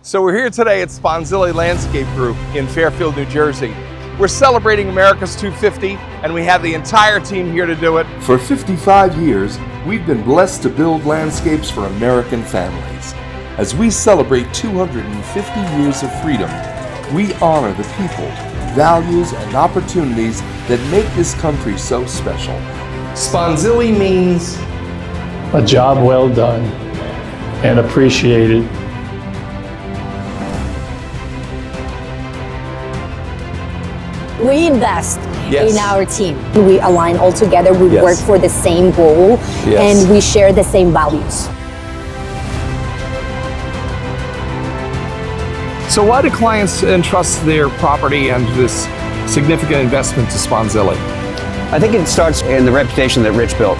So we're here today at Sponzilli Landscape Group in Fairfield, New Jersey. We're celebrating America's 250, and we have the entire team here to do it. For 55 years, we've been blessed to build landscapes for American families. As we celebrate 250 years of freedom, we honor the people, values, and opportunities that make this country so special. Sponzilli means a job well done and appreciated. We invest Yes. in our team. We align all together, we Yes. work for the same goal, Yes. and we share the same values. So why do clients entrust their property and this significant investment to Sponzilli? I think it starts in the reputation that Rich built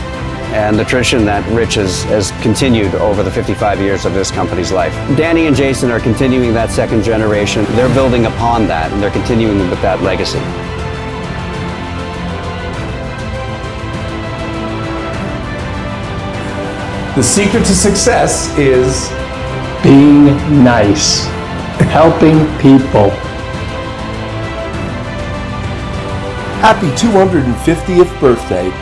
and the tradition that Rich has continued over the 55 years of this company's life. Danny and Jason are continuing that second generation. They're building upon that and they're continuing with that legacy. The secret to success is Being nice, helping people. Happy 250th birthday